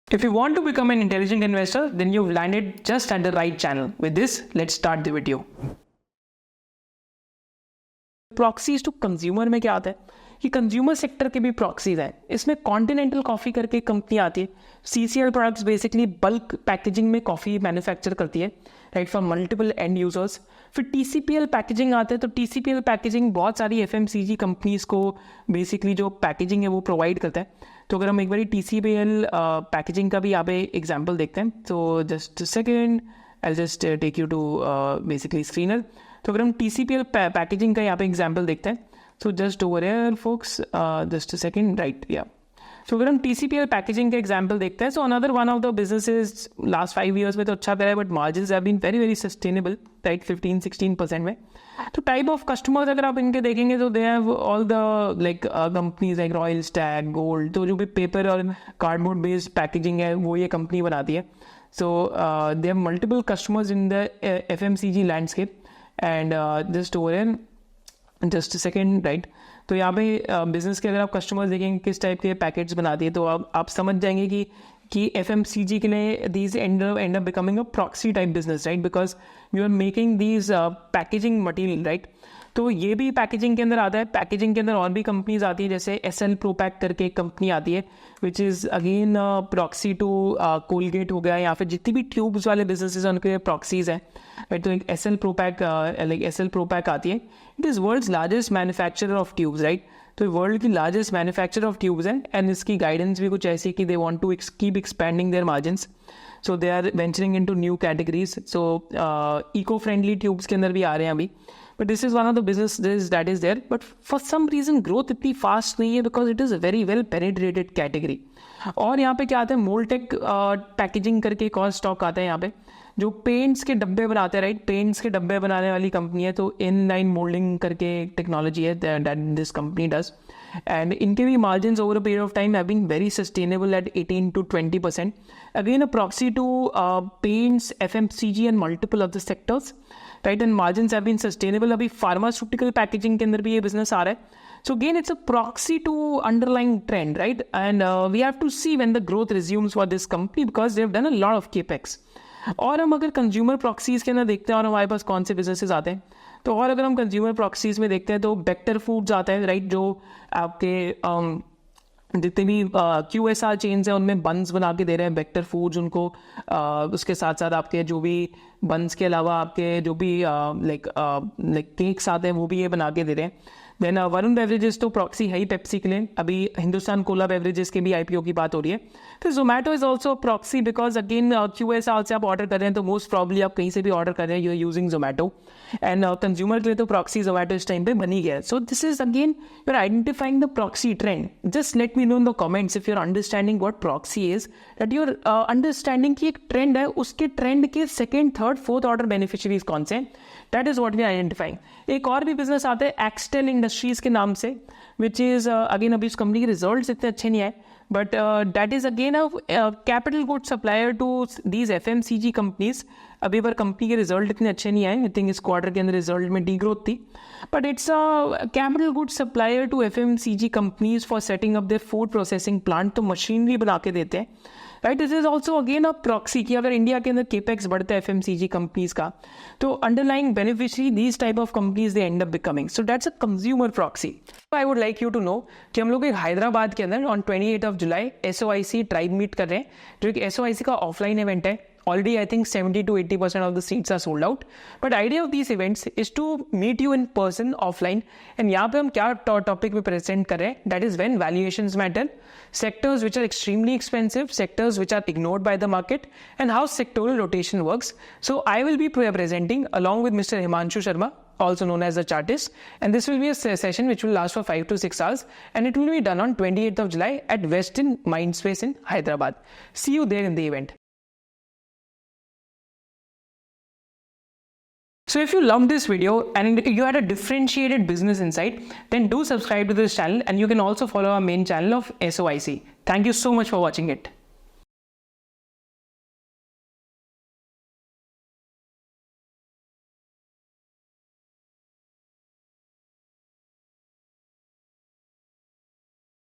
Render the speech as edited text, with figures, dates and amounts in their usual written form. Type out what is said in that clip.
If you want to become an intelligent investor, then you've landed just at the right channel. With this, let's start the video. Proxies to consumer में क्या आता है कि consumer sector के भी proxies हैं. इसमें continental coffee करके कंपनी आती है. CCL products basically bulk packaging में कॉफ़ी मैन्युफैक्चर करती है, right, for multiple and users. फिर TCPL पैकेजिंग आते हैं. तो TCPL पैकेजिंग बहुत सारी FMCG कंपनीज़ को बेसिकली जो पैकेजिंग है वो प्रोवाइड करता है. तो अगर हम एक बार TCPL पैकेजिंग का भी यहाँ पे एग्जाम्पल देखते हैं, तो just second I just take you to basically screener. तो अगर हम TCPL पैकेजिंग का यहाँ पे एग्जाम्पल देखते हैं, so just over here folks, just second, right, yeah. So अगर हम TCPL पैकेजिंग का एग्जाम्पल देखते हैं, so another one of the businesses last 5 years में तो अच्छा करा है, but margins have been very very sustainable, right, 15-16% में. तो टाइप ऑफ कस्टमर्स अगर आप इनके देखेंगे तो they have all the like companies like royal Stag, gold. तो जो भी पेपर और कार्डबोर्ड बेस्ड पैकेजिंग है वो ये कंपनी बनाती है. So they have multiple customers in the FMCG landscape. And just over in just second, right. तो यहाँ पे बिजनेस के अगर आप कस्टमर्स देखेंगे किस टाइप के पैकेट्स बनाती है, तो आप समझ जाएंगे कि FMCG के लिए these end up becoming a proxy type business, right, because you are making these packaging material, right. तो ये भी पैकेजिंग के अंदर आता है. पैकेजिंग के अंदर और भी कंपनीज आती है, जैसे SL Propack करके एक कंपनी आती है, which is again proxy to Colgate हो गया, या फिर जितनी भी ट्यूब्स वाले बिजनेसेस हैं उनके प्रॉक्सीज हैं, राइट. तो एक SL Propack आती है. It is world's largest manufacturer of tubes, right. तो वर्ल्ड की लार्जेस्ट मैन्युफैक्चरर ऑफ ट्यूब्स है, एंड इसकी गाइडेंस भी कुछ ऐसी कि they want to keep expanding their margins. So they are venturing into new categories. So eco friendly tubes के अंदर भी आ रहे हैं अभी. But this is one of the business that is there, but for some reason growth इतनी fast नहीं है, because it is a very well penetrated category. और यहाँ पे क्या आता है, मोल्टेक पैकेजिंग करके एक और स्टॉक आता है यहाँ पे, जो पेंट्स के डब्बे बनाते हैं, राइट. पेंट्स के डब्बे बनाने वाली कंपनी है. तो इनलाइन मोल्डिंग करके टेक्नोलॉजी है that this company does. And इनके भी margins over a period of time have been very sustainable at 18-20%. Again a proxy to paints, FMCG and multiple of the sectors, right. And margins have been sustainable. अभी pharmaceutical packaging के अंदर भी ये business आ रहा है. So again, it's a proxy to underlying trend, right? And we have to see when the growth resumes for this company, because they've done a lot of capex. और हम अगर consumer proxies के अंदर देखते हैं और हमारे पास कौन से बिजनेसेस आते हैं, तो और अगर हम कंज्यूमर प्रॉक्सीज में देखते हैं तो बेक्टर फूड्स आता है, राइट. जो आपके जितने भी QSR चेन्स हैं उनमें बन्स बना के दे रहे हैं बेक्टर फूड्स उनको. उसके साथ साथ आपके जो भी बन्स के अलावा आपके जो भी लाइक केक्स आते हैं वो भी ये बना के दे रहे हैं. देन वरुण बेवरेजेस तो प्रॉक्सी है ही पेप्सी के लिए. अभी हिंदुस्तान कोला बेवरेजेस के भी IPO की बात हो रही है. फिर Zomato is also proxy, because again QSR से आप ऑर्डर कर रहे हैं तो मोस्ट प्रॉब्ली आप कहीं से भी ऑर्डर कर रहे हैं, you are using Zomato. And consumer के लिए तो प्रॉक्सी जोमेटो इस टाइम पे बनी गया है. So this is again you are identifying the proxy trend. Just let me know in the comments if you are understanding what proxy is, that you are understanding कि एक ट्रेंड है, उसके trend के second, third, fourth order beneficiaries कौन से हैं. That is what we identifying. एक और भी बिजनेस आता है एक्सटेल इंडस्ट्रीज के नाम से, विच इज़ अगेन अभी उस कंपनी के रिजल्ट्स इतने अच्छे नहीं आए, but that is again a capital good supplier to these FMCG companies. अभी पर कंपनी के रिजल्ट इतने अच्छे नहीं आए. आई थिंक इस क्वार्टर के अंदर रिजल्ट में डी ग्रोथ थी, but it's a capital good supplier to FMCG companies for setting up their food processing plant. तो मशीनरी बना के देते हैं, right. This is also again a proxy कि अगर इंडिया के अंदर केपेक्स बढ़ता है FMCG कंपनीज का, तो underlying beneficiary these type of companies they end up becoming. So that's a consumer proxy. I would like you to know कि हम लोग एक हैदराबाद के अंदर ऑन 28 जुलाई SOIC ट्राइब मीट कर रहे हैं, जो एक SOIC का ऑफलाइन इवेंट है. Already, I think 70-80% of the seats are sold out. But idea of these events is to meet you in person, offline. And यहाँ पे हम क्या टॉपिक पे प्रेजेंट कर रहे हैं, that is when valuations matter, sectors which are extremely expensive, sectors which are ignored by the market, and how sectoral rotation works. So I will be presenting along with Mr. Himanshu Sharma, also known as the chartist, and this will be a session which will last for 5 to 6 hours, and it will be done on 28th July at Westin Mindspace in Hyderabad. See you there in the event. So if you loved this video and you had a differentiated business insight, then do subscribe to this channel, and you can also follow our main channel of SOIC. Thank you so much for watching it.